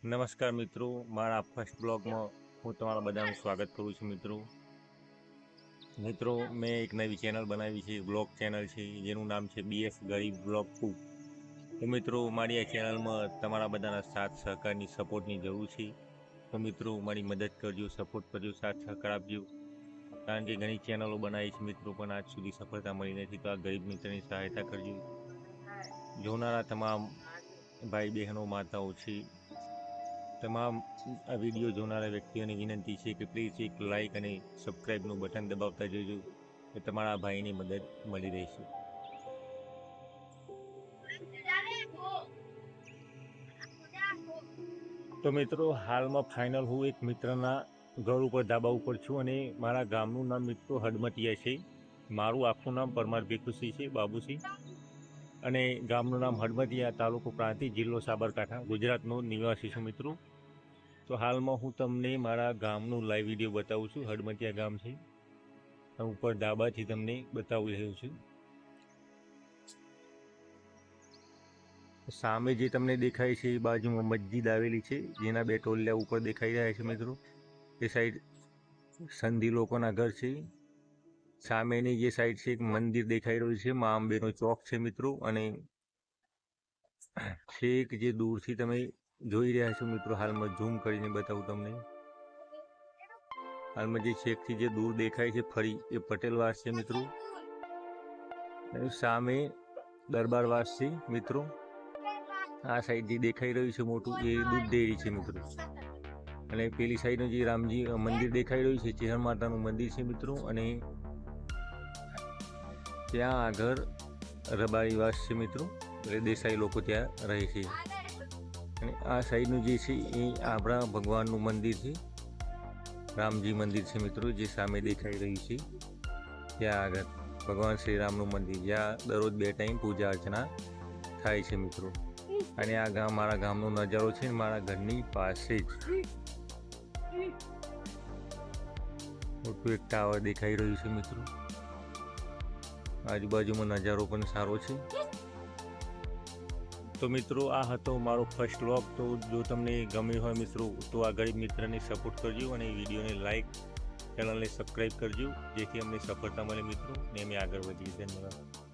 નમસ્કાર મિત્રો, મારા ફર્સ્ટ બ્લોગમાં હું તમારા બધાનું સ્વાગત કરું છું. મિત્રો મેં એક નવી ચેનલ બનાવી છે, બ્લોગ ચેનલ છે, જેનું નામ છે BS ગરીબ બ્લોગ 2. તો મિત્રો મારી આ ચેનલમાં તમારા બધાના સાથ સહકારની સપોર્ટની જરૂર છે. તો મિત્રો મારી મદદ કરજો, સપોર્ટ કરજો, સાથ સહકાર આપજો. કારણ કે ઘણી ચેનલો બનાવી છે મિત્રો, પણ આજ સુધી સફળતા મળી નથી. તો આ ગરીબ મિત્રની સહાયતા કરજો. જોનારા તમામ ભાઈ બહેનો માતાઓ છે, તમામ આ વિડીયો જોનારા વ્યક્તિઓને વિનંતી છે કે પ્લીઝ એક લાઇક અને સબસ્ક્રાઈબનું બટન દબાવતા જજો, કે તમારા ભાઈની મદદ મળી રહેશે. તો મિત્રો હાલમાં ફાઇનલ હું એક મિત્રના ઘર ઉપર ધાબા ઉપર છું, અને મારા ગામનું નામ મિત્રો હડમતિયા છે. મારું આખું નામ પરમાર ભીખુસિંહ છે, બાબુસિંહ, અને ગામનું નામ હડમતિયા, તાલુકો પ્રાંતિજ, જિલ્લો સાબરકાંઠા, ગુજરાતનો નિવાસી છું મિત્રો. તો હાલમાં હું તમને મારા ગામનું લાઈવ વિડીયો બતાવું છું. હડમતિયા ગામ છે, ઉપર ધાબાથી તમને બતાવી રહ્યો છું. સામે જે તમને દેખાય છે એ બાજુમાં મસ્જિદ આવેલી છે, જેના બે ટોલિયા ઉપર દેખાઈ રહ્યા છે મિત્રો. એ સાઈડ સંધી લોકોના ઘર છે. સામેની જે સાઈડ છે એક મંદિર દેખાઈ રહ્યું છે, મા અંબેનો ચોક છે મિત્રો. અને છેક જે દૂરથી તમે જોઈ રહ્યા છો મિત્રો, હાલમાં ઝૂમ કરીને બતાવું તમને. હાલમાં જે છેકથી જે દૂર દેખાય છે ફરી, એ પટેલવાસ છે મિત્રો. સામે દરબારવાસ છે મિત્રો. આ સાઈડ જે દેખાઈ રહ્યું છે મોટું, એ દૂધ ડેરી છે મિત્રો. અને પેલી સાઈડનું જે રામજી મંદિર દેખાઈ રહ્યું છે, ચેહર માતાનું મંદિર છે મિત્રો. અને ત્યાં આગળ રબારીવાસ છે મિત્રો, એટલે દેસાઈ લોકો ત્યાં રહે છે. અને આ સાઈડનું જે છે એ આપણા ભગવાનનું મંદિર છે, રામજી મંદિર છે મિત્રો, જે સામે દેખાઈ રહ્યું છે. ત્યાં આગળ ભગવાન શ્રી રામનું મંદિર, જ્યાં દરરોજ 2 ટાઈમ પૂજા અર્ચના થાય છે મિત્રો. અને આ ગામ મારા ગામનો નજારો છે, મારા ઘરની પાસે જ મોટું એક ટાવર દેખાઈ રહ્યું છે મિત્રો. આજુબાજુમાં નજારો પણ સારો છે. તો મિત્રો આ હતો મારો ફર્સ્ટ વ્લોગ. તો જો તમને ગમ્યું હોય મિત્રો, તો આ ગરીબ મિત્રને સપોર્ટ કરજો, અને વિડીયોને લાઈક, ચેનલને સબસ્ક્રાઈબ કરજો, જેથી અમને સફળતા મળે મિત્રો, ને અમે આગળ વધીએ. ધન્યવાદ.